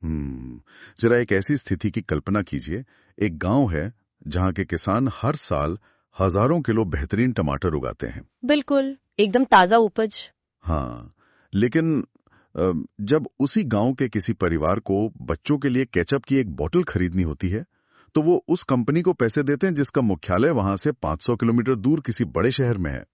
जरा एक ऐसी स्थिति की कल्पना कीजिए। एक गांव है जहां के किसान हर साल हजारों किलो बेहतरीन टमाटर उगाते हैं। बिल्कुल, एकदम ताजा उपज। हाँ, लेकिन जब उसी गांव के किसी परिवार को बच्चों के लिए केचप की एक बोतल खरीदनी होती है, तो वो उस कंपनी को पैसे देते हैं जिसका मुख्यालय वहां से 500 किलोमीटर दूर किसी बड़े शहर में है।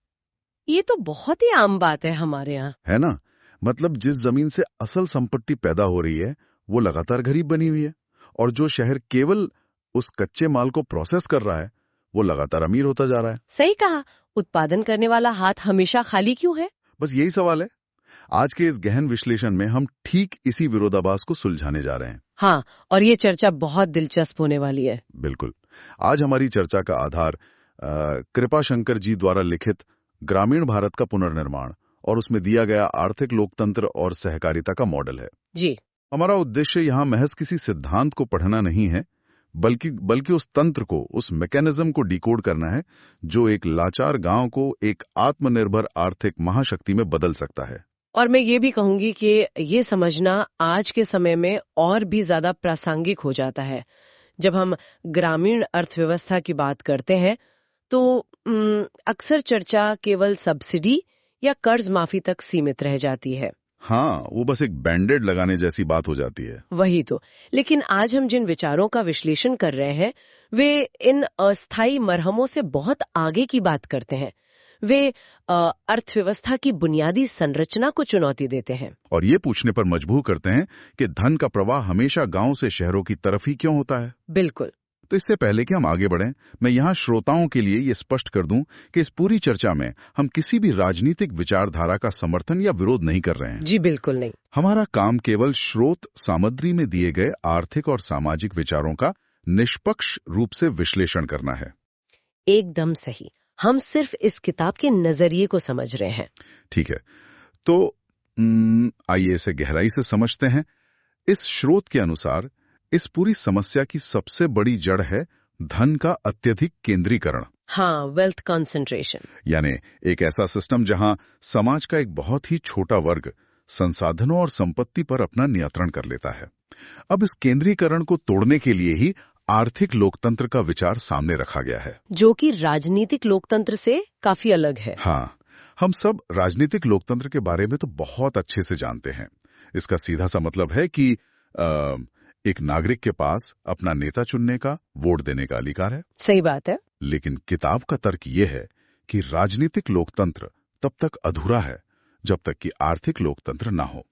ये तो बहुत ही आम बात है हमारे यहाँ। है ना? मतलब जिस जमीन से असल संपत्ति पैदा हो रही है वो लगातार गरीब बनी हुई है, और जो शहर केवल उस कच्चे माल को प्रोसेस कर रहा है वो लगातार अमीर होता जा रहा है। सही कहा, उत्पादन करने वाला हाथ हमेशा खाली क्यों है? बस यही सवाल है। आज के इस गहन विश्लेषण में हम ठीक इसी विरोधाभास को सुलझाने जा रहे हैं। हाँ, और ये चर्चा बहुत दिलचस्प होने वाली है। बिल्कुल। आज हमारी चर्चा का आधार कृपा शंकर जी द्वारा लिखित ग्रामीण भारत का पुनर्निर्माण और उसमें दिया गया आर्थिक लोकतंत्र और सहकारिता का मॉडल है। जी। हमारा उद्देश्य यहाँ महज किसी सिद्धांत को पढ़ना नहीं है, बल्कि उस तंत्र को, उस मैकेनिज्म को डिकोड करना है जो एक लाचार गांव को एक आत्मनिर्भर आर्थिक महाशक्ति में बदल सकता है। और मैं ये भी कहूंगी कि ये समझना आज के समय में और भी ज्यादा प्रासंगिक हो जाता है। जब हम ग्रामीण अर्थव्यवस्था की बात करते हैं तो अक्सर चर्चा केवल सब्सिडी या कर्ज माफी तक सीमित रह जाती है। हाँ, वो बस एक बैंडेड लगाने जैसी बात हो जाती है। वही तो। लेकिन आज हम जिन विचारों का विश्लेषण कर रहे हैं वे इन अस्थायी मरहमों से बहुत आगे की बात करते हैं। वे अर्थव्यवस्था की बुनियादी संरचना को चुनौती देते हैं और ये पूछने पर मजबूर करते हैं कि धन का प्रवाह हमेशा गांव से शहरों की तरफ ही क्यों होता है। बिल्कुल। तो इससे पहले कि हम आगे बढ़ें, मैं यहाँ श्रोताओं के लिए ये स्पष्ट कर दूं कि इस पूरी चर्चा में हम किसी भी राजनीतिक विचारधारा का समर्थन या विरोध नहीं कर रहे हैं। जी बिल्कुल नहीं। हमारा काम केवल स्रोत सामग्री में दिए गए आर्थिक और सामाजिक विचारों का निष्पक्ष रूप से विश्लेषण करना है। एकदम सही। हम सिर्फ इस किताब के नजरिए को समझ रहे हैं। ठीक है, तो आइए इसे गहराई से समझते हैं। इस स्रोत के अनुसार इस पूरी समस्या की सबसे बड़ी जड़ है धन का अत्यधिक केंद्रीकरण। हाँ, वेल्थ कंसंट्रेशन। यानी एक ऐसा सिस्टम जहां समाज का एक बहुत ही छोटा वर्ग संसाधनों और संपत्ति पर अपना नियंत्रण कर लेता है। अब इस केंद्रीकरण को तोड़ने के लिए ही आर्थिक लोकतंत्र का विचार सामने रखा गया है, जो कि राजनीतिक लोकतंत्र से काफी अलग है। हाँ, हम सब राजनीतिक लोकतंत्र के बारे में तो बहुत अच्छे से जानते हैं। इसका सीधा सा मतलब है कि एक नागरिक के पास अपना नेता चुनने का, वोट देने का अधिकार है। सही बात है। लेकिन किताब का तर्क यह है कि राजनीतिक लोकतंत्र तब तक अधूरा है जब तक कि आर्थिक लोकतंत्र ना हो।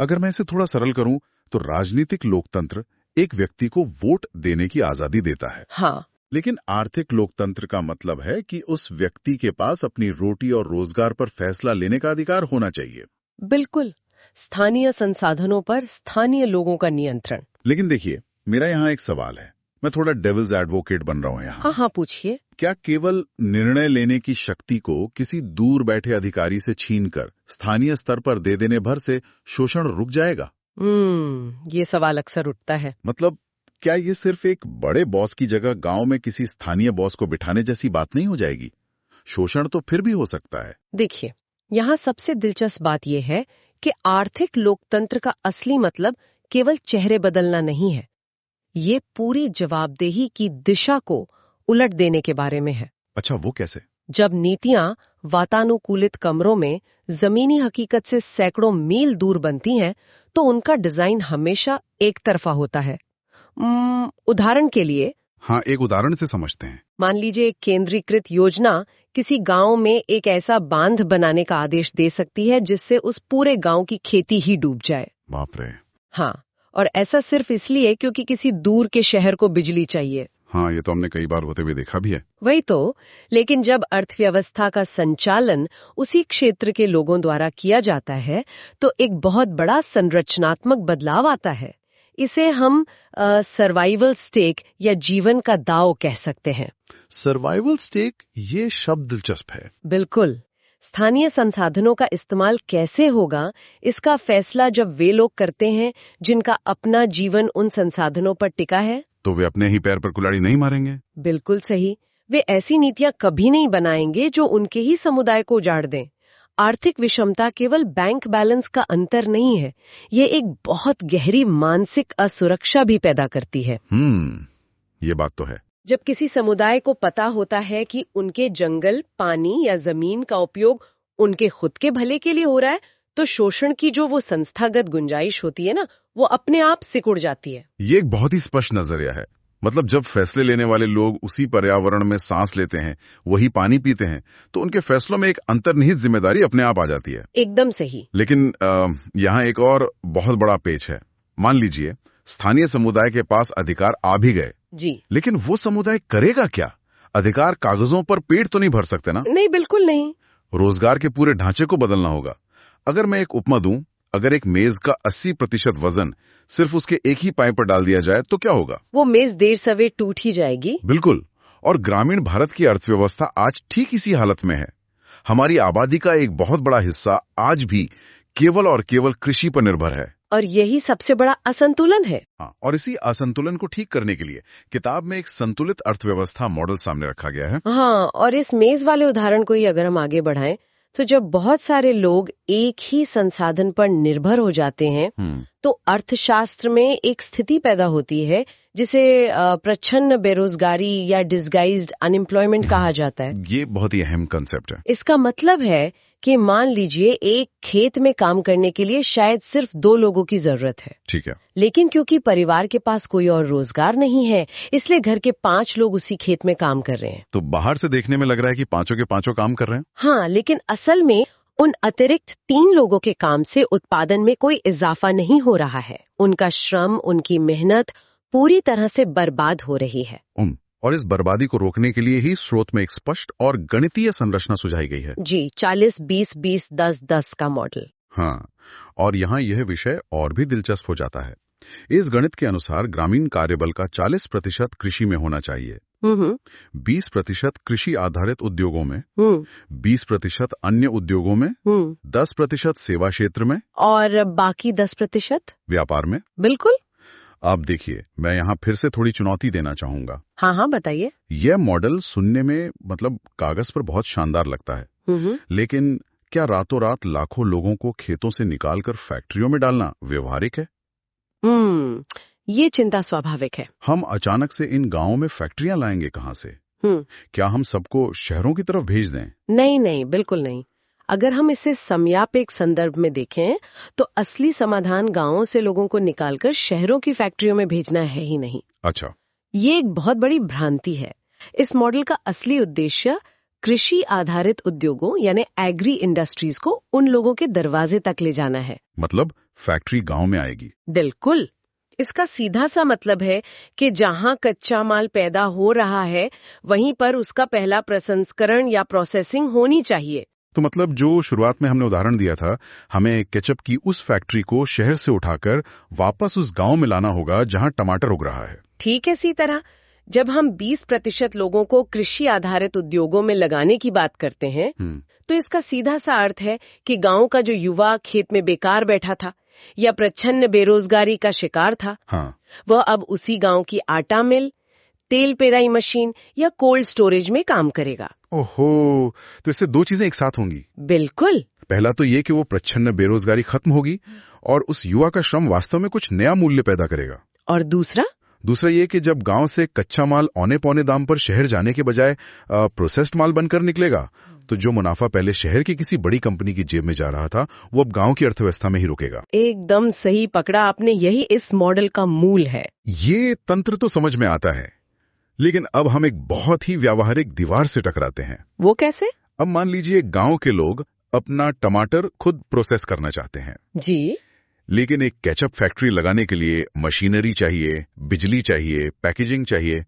अगर मैं इसे थोड़ा सरल करूं तो राजनीतिक लोकतंत्र एक व्यक्ति को वोट देने की आजादी देता है। हाँ। लेकिन आर्थिक लोकतंत्र का मतलब है कि उस व्यक्ति के पास अपनी रोटी और रोजगार पर फैसला लेने का अधिकार होना चाहिए। बिल्कुल, स्थानीय संसाधनों पर स्थानीय लोगों का नियंत्रण। लेकिन देखिए, मेरा यहाँ एक सवाल है। मैं थोड़ा डेविल्स एडवोकेट बन रहा हूँ यहाँ। हाँ, पूछिए। क्या केवल निर्णय लेने की शक्ति को किसी दूर बैठे अधिकारी से छीनकर स्थानीय स्तर पर दे देने भर से शोषण रुक जाएगा? ये सवाल अक्सर उठता है। मतलब क्या ये सिर्फ एक बड़े बॉस की जगह गांव में किसी स्थानीय बॉस को बिठाने जैसी बात नहीं हो जाएगी? शोषण तो फिर भी हो सकता है। देखिए, यहाँ सबसे दिलचस्प बात यह है कि आर्थिक लोकतंत्र का असली मतलब केवल चेहरे बदलना नहीं है। ये पूरी जवाबदेही की दिशा को उलट देने के बारे में है। अच्छा, वो कैसे? जब नीतियां वातानुकूलित कमरों में जमीनी हकीकत से सैकड़ों मील दूर बनती हैं, तो उनका डिजाइन हमेशा एक तरफा होता है। उदाहरण के लिए, हाँ, एक उदाहरण से समझते हैं। मान लीजिए एक केंद्रीकृत योजना किसी गांव में एक ऐसा बांध बनाने का आदेश दे सकती है जिससे उस पूरे गांव की खेती ही डूब जाए। बाप रे। हाँ, और ऐसा सिर्फ इसलिए क्योंकि किसी दूर के शहर को बिजली चाहिए। हाँ, ये तो हमने कई बार होते हुए देखा भी है। वही तो। लेकिन जब अर्थव्यवस्था का संचालन उसी क्षेत्र के लोगों द्वारा किया जाता है तो एक बहुत बड़ा संरचनात्मक बदलाव आता है। इसे हम सर्वाइवल स्टेक या जीवन का दांव कह सकते हैं। सर्वाइवल स्टेक, ये शब्द दिलचस्प है। बिल्कुल। स्थानीय संसाधनों का इस्तेमाल कैसे होगा, इसका फैसला जब वे लोग करते हैं जिनका अपना जीवन उन संसाधनों पर टिका है, तो वे अपने ही पैर पर कुल्हाड़ी नहीं मारेंगे। बिल्कुल सही। वे ऐसी नीतियां कभी नहीं बनाएंगे जो उनके ही समुदाय को उजाड़ दें। आर्थिक विषमता केवल बैंक बैलेंस का अंतर नहीं है, ये एक बहुत गहरी मानसिक असुरक्षा भी पैदा करती है। ये बात तो है। जब किसी समुदाय को पता होता है कि उनके जंगल, पानी या जमीन का उपयोग उनके खुद के भले के लिए हो रहा है, तो शोषण की जो वो संस्थागत गुंजाइश होती है ना, वो अपने आप सिकुड़ जाती है। ये एक बहुत ही स्पष्ट नजरिया है। मतलब जब फैसले लेने वाले लोग उसी पर्यावरण में सांस लेते हैं, वही पानी पीते हैं, तो उनके फैसलों में एक अंतर्निहित जिम्मेदारी अपने आप आ जाती है। एकदम सही। लेकिन यहाँ एक और बहुत बड़ा पेच है। मान लीजिए स्थानीय समुदाय के पास अधिकार आ भी गए जी, लेकिन वो समुदाय करेगा क्या? अधिकार कागजों पर पेट तो नहीं भर सकते ना? नहीं, बिल्कुल नहीं। रोजगार के पूरे ढांचे को बदलना होगा। अगर मैं एक उपमा दूं, अगर एक मेज का 80% वजन सिर्फ उसके एक ही पाए पर डाल दिया जाए तो क्या होगा? वो मेज देर सवेर टूट ही जाएगी। बिल्कुल। और ग्रामीण भारत की अर्थव्यवस्था आज ठीक इसी हालत में है। हमारी आबादी का एक बहुत बड़ा हिस्सा आज भी केवल और केवल कृषि पर निर्भर है। और यही सबसे बड़ा असंतुलन है। हाँ, और इसी असंतुलन को ठीक करने के लिए किताब में एक संतुलित अर्थव्यवस्था मॉडल सामने रखा गया है। हाँ, और इस मेज वाले उदाहरण को ही अगर हम आगे बढ़ाएं, तो जब बहुत सारे लोग एक ही संसाधन पर निर्भर हो जाते हैं, तो अर्थशास्त्र में एक स्थिति पैदा होती है जिसे प्रच्छन्न बेरोजगारी या डिसगाइज्ड अनएम्प्लॉयमेंट कहा जाता है। ये बहुत ही अहम कंसेप्ट है। इसका मतलब है कि मान लीजिए एक खेत में काम करने के लिए शायद सिर्फ 2 लोगों की जरूरत है। ठीक है। लेकिन क्योंकि परिवार के पास कोई और रोजगार नहीं है, इसलिए घर के 5 लोग उसी खेत में काम कर रहे हैं। तो बाहर से देखने में लग रहा है कि पांचों के पांचों काम कर रहे हैं। हाँ, लेकिन असल में उन अतिरिक्त 3 लोगों के काम से उत्पादन में कोई इजाफा नहीं हो रहा है। उनका श्रम, उनकी मेहनत पूरी तरह से बर्बाद हो रही है। और इस बर्बादी को रोकने के लिए ही स्रोत में एक स्पष्ट और गणितीय संरचना सुझाई गई है। जी, 40-20-20-10-10 का मॉडल। हाँ, और यहाँ यह विषय और भी दिलचस्प हो जाता है। इस गणित के अनुसार ग्रामीण कार्यबल का 40% कृषि में होना चाहिए, 20% कृषि आधारित उद्योगों में, 20% अन्य उद्योगों में, 10% सेवा क्षेत्र में और बाकी 10% व्यापार में। बिल्कुल। आप देखिए, मैं यहाँ फिर से थोड़ी चुनौती देना चाहूंगा। हाँ, बताइए। यह मॉडल सुनने में मतलब कागज पर बहुत शानदार लगता है, लेकिन क्या रातों रात लाखों लोगों को खेतों से निकालकर फैक्ट्रियों में डालना व्यवहारिक है? ये चिंता स्वाभाविक है। हम अचानक से इन गांवों में फैक्ट्रियां लाएंगे कहां से? क्या हम सबको शहरों की तरफ भेज दें? नहीं, बिल्कुल नहीं। अगर हम इसे समयापेक्ष संदर्भ में देखें, तो असली समाधान गांवों से लोगों को निकालकर शहरों की फैक्ट्रियों में भेजना है ही नहीं। अच्छा। ये एक बहुत बड़ी भ्रांति है। इस मॉडल का असली उद्देश्य कृषि आधारित उद्योगों यानी एग्री इंडस्ट्रीज को उन लोगों के दरवाजे तक ले जाना है। मतलब फैक्ट्री गांव में आएगी? बिल्कुल। इसका सीधा सा मतलब है कि जहां कच्चा माल पैदा हो रहा है, वहीं पर उसका पहला प्रसंस्करण या प्रोसेसिंग होनी चाहिए। तो मतलब जो शुरुआत में हमने उदाहरण दिया था, हमें केचप की उस फैक्ट्री को शहर से उठाकर वापस उस गांव में लाना होगा जहां टमाटर उग रहा है। ठीक है। इसी तरह जब हम 20% लोगों को कृषि आधारित उद्योगों में लगाने की बात करते हैं, तो इसका सीधा सा अर्थ है कि गांव का जो युवा खेत में बेकार बैठा था या प्रच्छन्न बेरोजगारी का शिकार था, वह अब उसी गांव की आटा मिल, तेल पेराई मशीन या कोल्ड स्टोरेज में काम करेगा। ओहो, तो इससे 2 चीजें एक साथ होंगी। बिल्कुल। पहला तो ये कि वो प्रच्छन्न बेरोजगारी खत्म होगी और उस युवा का श्रम वास्तव में कुछ नया मूल्य पैदा करेगा। और दूसरा ये कि जब गांव से कच्चा माल औने पौने दाम पर शहर जाने के बजाय प्रोसेस्ड माल बनकर निकलेगा, तो जो मुनाफा पहले शहर की किसी बड़ी कंपनी की जेब में जा रहा था, वो अब गांव की अर्थव्यवस्था में ही रुकेगा। एकदम सही पकड़ा आपने, यही इस मॉडल का मूल है। ये तंत्र तो समझ में आता है, लेकिन अब हम एक बहुत ही व्यावहारिक दीवार से टकराते हैं। वो कैसे? अब मान लीजिए गांव के लोग अपना टमाटर खुद प्रोसेस करना चाहते हैं जी, लेकिन एक केचप फैक्ट्री लगाने के लिए मशीनरी चाहिए, बिजली चाहिए, पैकेजिंग चाहिए।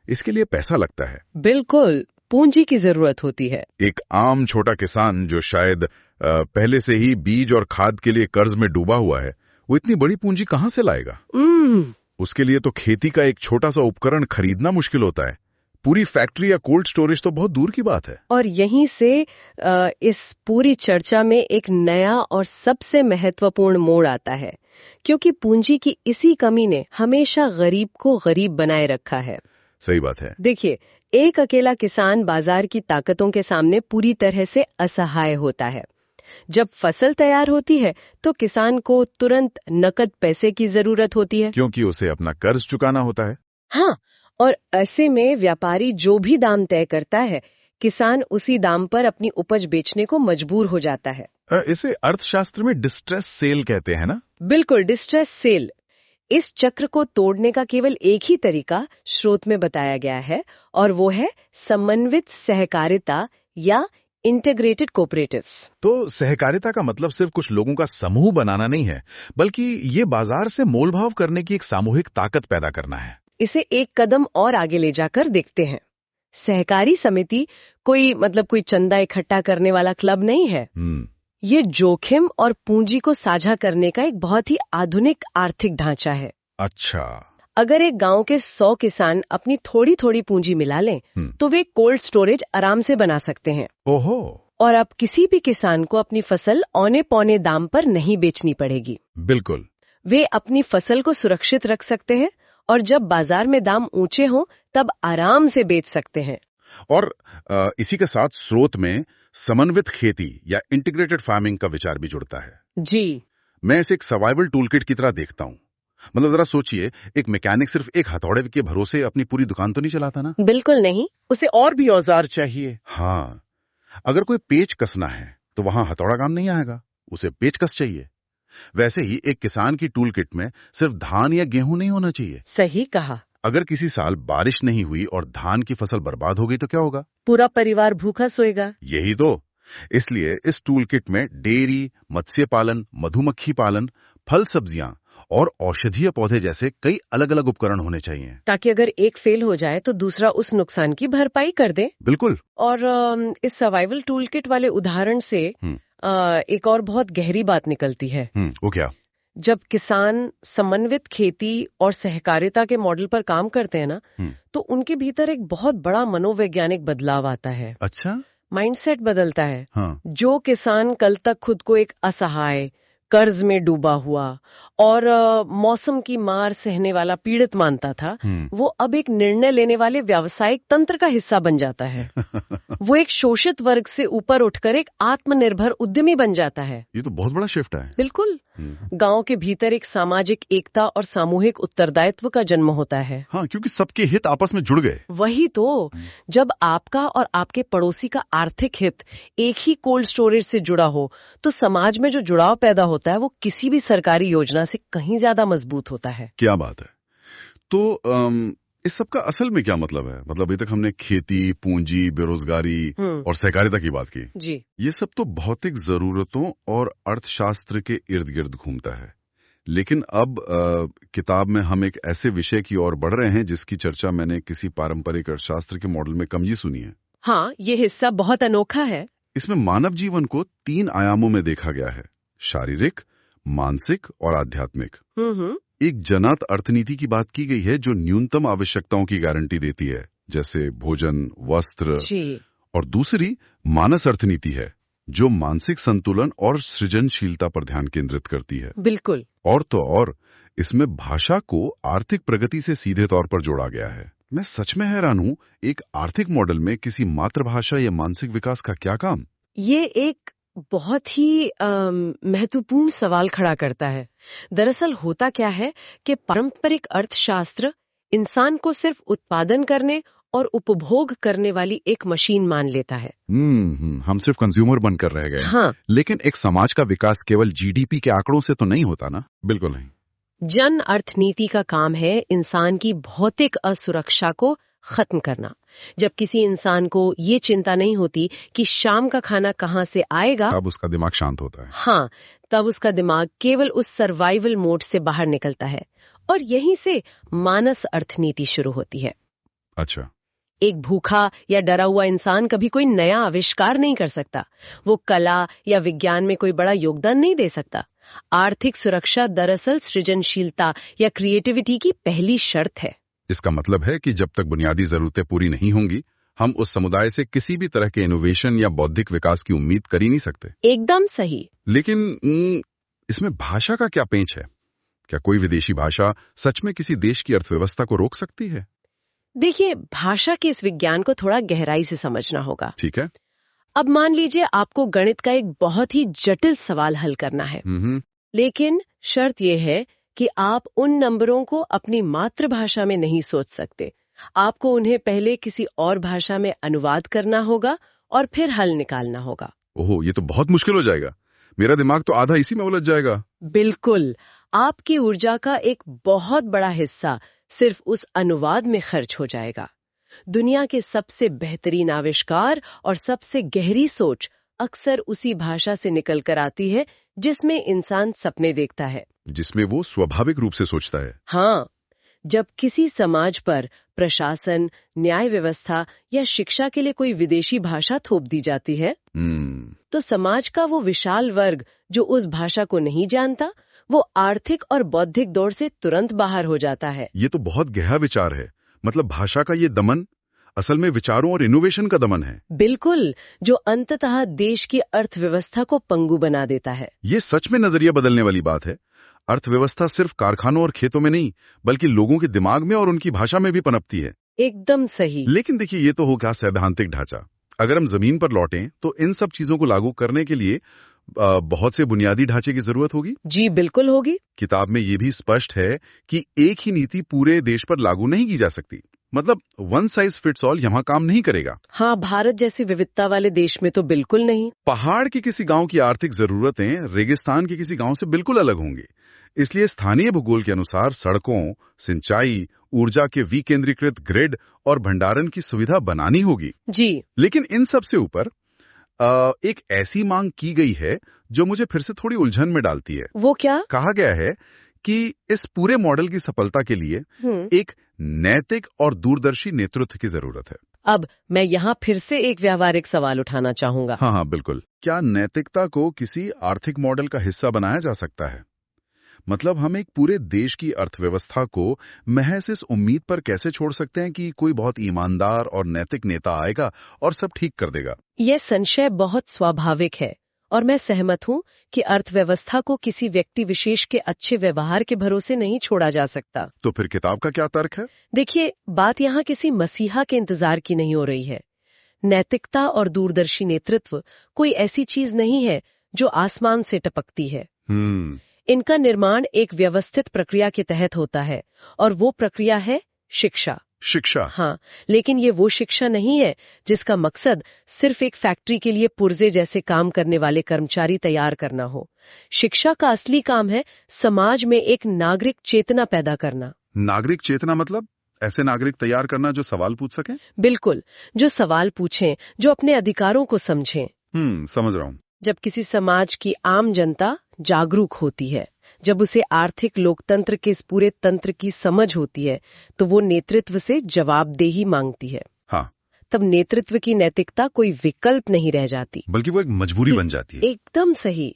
इसके लिए पैसा लगता है। बिल्कुल, पूंजी की जरूरत होती है। एक आम छोटा किसान जो शायद पहले से ही बीज और खाद के लिए कर्ज में डूबा हुआ है, वो इतनी बड़ी पूंजी कहां से लाएगा? उसके लिए तो खेती का एक छोटा सा उपकरण खरीदना मुश्किल होता है। पूरी फैक्ट्री या कोल्ड स्टोरेज तो बहुत दूर की बात है। और यहीं से इस पूरी चर्चा में एक नया और सबसे महत्वपूर्ण मोड़ आता है, क्योंकि पूंजी की इसी कमी ने हमेशा गरीब को गरीब बनाए रखा है। सही बात है। देखिए, एक अकेला किसान बाजार की ताकतों के सामने पूरी तरह से असहाय होता है। जब फसल तैयार होती है तो किसान को तुरंत नकद पैसे की जरूरत होती है, क्योंकि उसे अपना कर्ज चुकाना होता है। हाँ, और ऐसे में व्यापारी जो भी दाम तय करता है, किसान उसी दाम पर अपनी उपज बेचने को मजबूर हो जाता है। इसे अर्थशास्त्र में डिस्ट्रेस सेल कहते हैं ना? बिल्कुल, डिस्ट्रेस सेल। इस चक्र को तोड़ने का केवल एक ही तरीका स्रोत में बताया गया है, और वो है समन्वित सहकारिता या इंटीग्रेटेड कोऑपरेटिव्स। तो सहकारिता का मतलब सिर्फ कुछ लोगों का समूह बनाना नहीं है, बल्कि ये बाजार से मोलभाव करने की एक सामूहिक ताकत पैदा करना है। इसे एक कदम और आगे ले जाकर देखते हैं। सहकारी समिति कोई चंदा इकट्ठा करने वाला क्लब नहीं है। ये जोखिम और पूंजी को साझा करने का एक बहुत ही आधुनिक आर्थिक ढांचा है। अच्छा। अगर एक गांव के 100 किसान अपनी थोड़ी थोड़ी पूंजी मिला लें, तो वे कोल्ड स्टोरेज आराम से बना सकते हैं। ओहो। और अब किसी भी किसान को अपनी फसल औने पौने दाम पर नहीं बेचनी पड़ेगी। बिल्कुल। वे अपनी फसल को सुरक्षित रख सकते हैं, और जब बाजार में दाम ऊंचे हों तब आराम से बेच सकते हैं। और इसी के साथ स्रोत में समन्वित खेती या इंटीग्रेटेड फार्मिंग का विचार भी जुड़ता है। जी। मैं इसे एक सर्वाइवल टूलकिट की तरह देखता हूँ। मतलब जरा सोचिए, एक मैकेनिक सिर्फ एक हथौड़े के भरोसे अपनी पूरी दुकान तो नहीं चलाता ना? बिल्कुल नहीं, उसे और भी औजार चाहिए। हाँ, अगर कोई पेच कसना है तो वहां हथौड़ा काम नहीं आएगा, उसे पेचकस चाहिए। वैसे ही एक किसान की टूल किट में सिर्फ धान या गेहूं नहीं होना चाहिए। सही कहा। अगर किसी साल बारिश नहीं हुई और धान की फसल बर्बाद हो गई तो क्या होगा? पूरा परिवार भूखा सोएगा। यही तो। इसलिए इस टूल किट में डेयरी, मत्स्य पालन, मधुमक्खी पालन, फल सब्जियां और औषधीय पौधे जैसे कई अलग अलग उपकरण होने चाहिए, ताकि अगर एक फेल हो जाए तो दूसरा उस नुकसान की भरपाई कर दे। बिल्कुल। और इस सर्वाइवल टूल किट वाले उदाहरण से एक और बहुत गहरी बात निकलती है। वो क्या? जब किसान समन्वित खेती और सहकारिता के मॉडल पर काम करते हैं ना, तो उनके भीतर एक बहुत बड़ा मनोवैज्ञानिक बदलाव आता है। अच्छा। माइंडसेट बदलता है। हाँ। जो किसान कल तक खुद को एक असहाय, कर्ज में डूबा हुआ और मौसम की मार सहने वाला पीड़ित मानता था, वो अब एक निर्णय लेने वाले व्यावसायिक तंत्र का हिस्सा बन जाता है। वो एक शोषित वर्ग से ऊपर उठकर एक आत्मनिर्भर उद्यमी बन जाता है। ये तो बहुत बड़ा शिफ्ट है। बिल्कुल। गांव के भीतर एक सामाजिक एकता और सामूहिक उत्तरदायित्व का जन्म होता है। हाँ, क्योंकि सबके हित आपस में जुड़ गए। वही तो। जब आपका और आपके पड़ोसी का आर्थिक हित एक ही कोल्ड स्टोरेज से जुड़ा हो, तो समाज में जो जुड़ाव पैदा होता है वो किसी भी सरकारी योजना से कहीं ज्यादा मजबूत होता है। क्या बात है। तो इस सब का असल में क्या मतलब है? मतलब अभी तक हमने खेती, पूंजी, बेरोजगारी और सहकारिता की बात की। जी। ये सब तो भौतिक जरूरतों और अर्थशास्त्र के इर्द गिर्द घूमता है, लेकिन अब किताब में हम एक ऐसे विषय की ओर बढ़ रहे हैं जिसकी चर्चा मैंने किसी पारंपरिक अर्थशास्त्र के मॉडल में कम ही सुनी है। हाँ, ये हिस्सा बहुत अनोखा है। इसमें मानव जीवन को 3 आयामों में देखा गया है: शारीरिक, मानसिक और आध्यात्मिक। एक जनात अर्थनीति की बात की गई है जो न्यूनतम आवश्यकताओं की गारंटी देती है, जैसे भोजन, वस्त्र। और दूसरी मानस अर्थनीति है जो मानसिक संतुलन और सृजनशीलता पर ध्यान केंद्रित करती है। बिल्कुल। और तो और इसमें भाषा को आर्थिक प्रगति से सीधे तौर पर जोड़ा गया है। मैं सच में हैरान हूं, एक आर्थिक मॉडल में किसी मातृभाषा या मानसिक विकास का क्या काम? ये एक बहुत ही महत्वपूर्ण सवाल खड़ा करता है। दरअसल होता क्या है कि पारंपरिक अर्थशास्त्र इंसान को सिर्फ उत्पादन करने और उपभोग करने वाली एक मशीन मान लेता है। हम सिर्फ कंज्यूमर बनकर रह गए। हाँ। लेकिन एक समाज का विकास केवल जीडीपी के आंकड़ों से तो नहीं होता ना? बिल्कुल नहीं। जन अर्थनीति का काम है इंसान की भौतिक असुरक्षा को खत्म करना। जब किसी इंसान को ये चिंता नहीं होती कि शाम का खाना कहाँ से आएगा, तब उसका दिमाग शांत होता है। हाँ, तब उसका दिमाग केवल उस सर्वाइवल मोड से बाहर निकलता है, और यहीं से मानस अर्थनीति शुरू होती है। अच्छा। एक भूखा या डरा हुआ इंसान कभी कोई नया आविष्कार नहीं कर सकता। वो कला या विज्ञान में कोई बड़ा योगदान नहीं दे सकता। आर्थिक सुरक्षा दरअसल सृजनशीलता या क्रिएटिविटी की पहली शर्त है। इसका मतलब है कि जब तक बुनियादी जरूरतें पूरी नहीं होंगी, हम उस समुदाय से किसी भी तरह के इनोवेशन या बौद्धिक विकास की उम्मीद कर ही नहीं सकते। एकदम सही। लेकिन इसमें भाषा का क्या पेंच है? क्या कोई विदेशी भाषा सच में किसी देश की अर्थव्यवस्था को रोक सकती है? देखिए, भाषा के इस विज्ञान को थोड़ा गहराई से समझना होगा। ठीक है। अब मान लीजिए आपको गणित का एक बहुत ही जटिल सवाल हल करना है, लेकिन शर्त यह है कि आप उन नंबरों को अपनी मातृभाषा में नहीं सोच सकते। आपको उन्हें पहले किसी और भाषा में अनुवाद करना होगा और फिर हल निकालना होगा। ओहो, ये तो बहुत मुश्किल हो जाएगा। मेरा दिमाग तो आधा इसी में उलझ जाएगा। बिल्कुल, आपकी ऊर्जा का एक बहुत बड़ा हिस्सा सिर्फ उस अनुवाद में खर्च हो जाएगा। दुनिया के सबसे बेहतरीन आविष्कार और सबसे गहरी सोच अक्सर उसी भाषा से निकल कर आती है जिसमें इंसान सपने देखता है, जिसमें वो स्वाभाविक रूप से सोचता है। हाँ, जब किसी समाज पर प्रशासन, न्याय व्यवस्था या शिक्षा के लिए कोई विदेशी भाषा थोप दी जाती है, तो समाज का वो विशाल वर्ग जो उस भाषा को नहीं जानता, वो आर्थिक और बौद्धिक दौड़ से तुरंत बाहर हो जाता है। ये तो बहुत गहरा विचार है। मतलब भाषा का ये दमन असल में विचारों और इनोवेशन का दमन है। बिल्कुल, जो अंततः देश की अर्थव्यवस्था को पंगु बना देता है। ये सच में नजरिया बदलने वाली बात है। अर्थव्यवस्था सिर्फ कारखानों और खेतों में नहीं, बल्कि लोगों के दिमाग में और उनकी भाषा में भी पनपती है। एकदम सही। लेकिन देखिए, ये तो हो गया सैद्धांतिक ढांचा। अगर हम जमीन पर लौटें तो इन सब चीजों को लागू करने के लिए बहुत से बुनियादी ढांचे की जरूरत होगी। जी बिल्कुल होगी। किताब में ये भी स्पष्ट है कि एक ही नीति पूरे देश पर लागू नहीं की जा सकती। मतलब वन साइज फिट्स ऑल यहाँ काम नहीं करेगा। हाँ, भारत जैसी विविधता वाले देश में तो बिल्कुल नहीं। पहाड़ की किसी गांव की आर्थिक जरूरतें रेगिस्तान के किसी गांव से बिल्कुल अलग होंगी। इसलिए स्थानीय भूगोल के अनुसार सड़कों, सिंचाई, ऊर्जा के विकेंद्रीकृत ग्रिड और भंडारण की सुविधा बनानी होगी। जी। लेकिन इन सब से ऊपर एक ऐसी मांग की गई है जो मुझे फिर से थोड़ी उलझन में डालती है। वो क्या? कहा गया है कि इस पूरे मॉडल की सफलता के लिए एक नैतिक और दूरदर्शी नेतृत्व की जरूरत है। अब मैं यहाँ फिर से एक व्यावहारिक सवाल उठाना चाहूंगा। हाँ, बिल्कुल। क्या नैतिकता को किसी आर्थिक मॉडल का हिस्सा बनाया जा सकता है? मतलब हम एक पूरे देश की अर्थव्यवस्था को महज इस उम्मीद पर कैसे छोड़ सकते हैं कि कोई बहुत ईमानदार और नैतिक नेता आएगा और सब ठीक कर देगा? यह संशय बहुत स्वाभाविक है और मैं सहमत हूँ कि अर्थव्यवस्था को किसी व्यक्ति विशेष के अच्छे व्यवहार के भरोसे नहीं छोड़ा जा सकता। तो फिर किताब का क्या तर्क है? देखिए, बात यहाँ किसी मसीहा के इंतजार की नहीं हो रही है। नैतिकता और दूरदर्शी नेतृत्व कोई ऐसी चीज नहीं है जो आसमान से टपकती है। इनका निर्माण एक व्यवस्थित प्रक्रिया के तहत होता है और वो प्रक्रिया है शिक्षा। शिक्षा? हाँ, लेकिन ये वो शिक्षा नहीं है जिसका मकसद सिर्फ एक फैक्ट्री के लिए पुर्जे जैसे काम करने वाले कर्मचारी तैयार करना हो। शिक्षा का असली काम है समाज में एक नागरिक चेतना पैदा करना। नागरिक चेतना मतलब ऐसे नागरिक तैयार करना जो सवाल पूछ सकें? बिल्कुल, जो सवाल पूछें, जो अपने अधिकारों को समझें। समझ रहा हूँ। जब किसी समाज की आम जनता जागरूक होती है, जब उसे आर्थिक लोकतंत्र के इस पूरे तंत्र की समझ होती है, तो वो नेतृत्व से जवाबदेही मांगती है। हाँ। तब नेतृत्व की नैतिकता कोई विकल्प नहीं रह जाती, बल्कि वो एक मजबूरी बन जाती है। एकदम सही।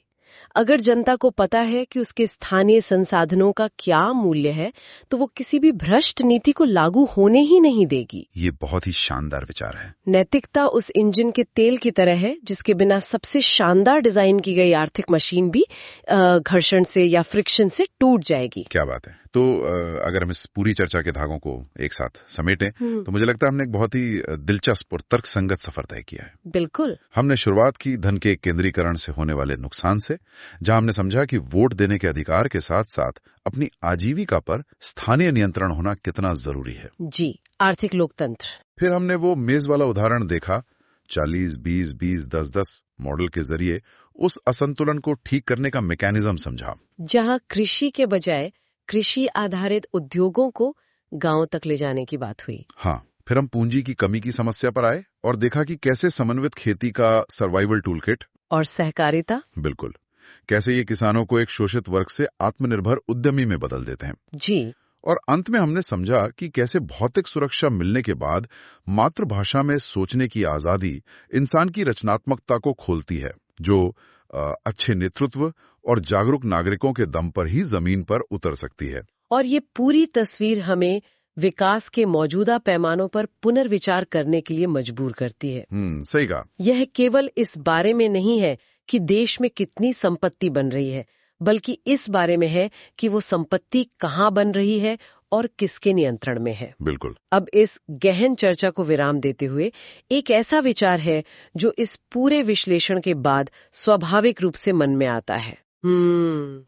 अगर जनता को पता है कि उसके स्थानीय संसाधनों का क्या मूल्य है, तो वो किसी भी भ्रष्ट नीति को लागू होने ही नहीं देगी। ये बहुत ही शानदार विचार है। नैतिकता उस इंजन के तेल की तरह है जिसके बिना सबसे शानदार डिजाइन की गई आर्थिक मशीन भी घर्षण से या फ्रिक्शन से टूट जाएगी। क्या बात है। तो अगर हम इस पूरी चर्चा के धागों को एक साथ समेटें तो मुझे लगता है हमने एक बहुत ही दिलचस्प और तर्कसंगत सफर तय किया है। बिल्कुल। हमने शुरुआत की धन के केंद्रीकरण से होने वाले नुकसान से, जहां हमने समझा कि वोट देने के अधिकार के साथ साथ अपनी आजीविका पर स्थानीय नियंत्रण होना कितना जरूरी है। जी, आर्थिक लोकतंत्र। फिर हमने वो मेज वाला उदाहरण देखा, 40-20-20-10-10 मॉडल के जरिए उस असंतुलन को ठीक करने का मैकेनिज्म समझा, जहां कृषि के बजाय कृषि आधारित उद्योगों को गांव तक ले जाने की बात हुई। हाँ। फिर हम पूंजी की कमी की समस्या पर आए और देखा कि कैसे समन्वित खेती का सर्वाइवल टूलकिट और सहकारिता, बिल्कुल, कैसे ये किसानों को एक शोषित वर्ग से आत्मनिर्भर उद्यमी में बदल देते हैं। जी। और अंत में हमने समझा कि कैसे भौतिक सुरक्षा मिलने के बाद मातृभाषा में सोचने की आजादी इंसान की रचनात्मकता को खोलती है, जो अच्छे नेतृत्व और जागरूक नागरिकों के दम पर ही जमीन पर उतर सकती है। और ये पूरी तस्वीर हमें विकास के मौजूदा पैमानों पर पुनर्विचार करने के लिए मजबूर करती है। सही कहा। यह केवल इस बारे में नहीं है कि देश में कितनी संपत्ति बन रही है, बल्कि इस बारे में है कि वो संपत्ति कहाँ बन रही है और किसके नियंत्रण में है। बिल्कुल। अब इस गहन चर्चा को विराम देते हुए एक ऐसा विचार है जो इस पूरे विश्लेषण के बाद स्वाभाविक रूप से मन में आता है।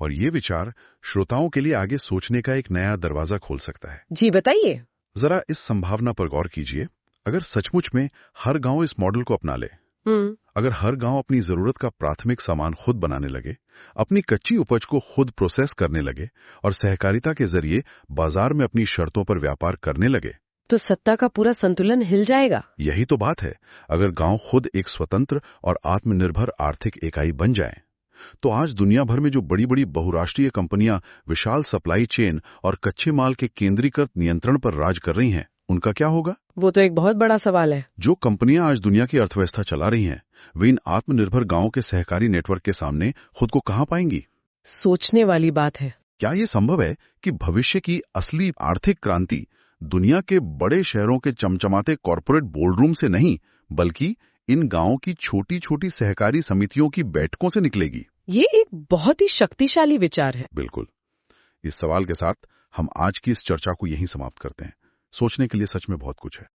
और ये विचार श्रोताओं के लिए आगे सोचने का एक नया दरवाजा खोल सकता है। जी बताइए। जरा इस संभावना पर गौर कीजिए, अगर सचमुच में हर गांव इस मॉडल को अपना ले, अगर हर गांव अपनी जरूरत का प्राथमिक सामान खुद बनाने लगे, अपनी कच्ची उपज को खुद प्रोसेस करने लगे और सहकारिता के जरिए बाजार में अपनी शर्तों पर व्यापार करने लगे, तो सत्ता का पूरा संतुलन हिल जाएगा। यही तो बात है। अगर गांव खुद एक स्वतंत्र और आत्मनिर्भर आर्थिक इकाई बन जाएं, तो आज दुनिया भर में जो बड़ी बड़ी बहुराष्ट्रीय कंपनियां विशाल सप्लाई चेन और कच्चे माल के केंद्रीकृत नियंत्रण पर राज कर रही हैं, उनका क्या होगा? वो तो एक बहुत बड़ा सवाल है। जो कंपनियां आज दुनिया की अर्थव्यवस्था चला रही हैं, वे इन आत्मनिर्भर गांवों के सहकारी नेटवर्क के सामने खुद को कहां पाएंगी? सोचने वाली बात है। क्या ये संभव है कि भविष्य की असली आर्थिक क्रांति दुनिया के बड़े शहरों के चमचमाते कॉरपोरेट बोर्डरूम से नहीं, बल्कि इन गांवों की छोटी छोटी सहकारी समितियों की बैठकों से निकलेगी? ये एक बहुत ही शक्तिशाली विचार है। बिल्कुल। इस सवाल के साथ हम आज की इस चर्चा को यहीं समाप्त करते हैं। सोचने के लिए सच में बहुत कुछ है।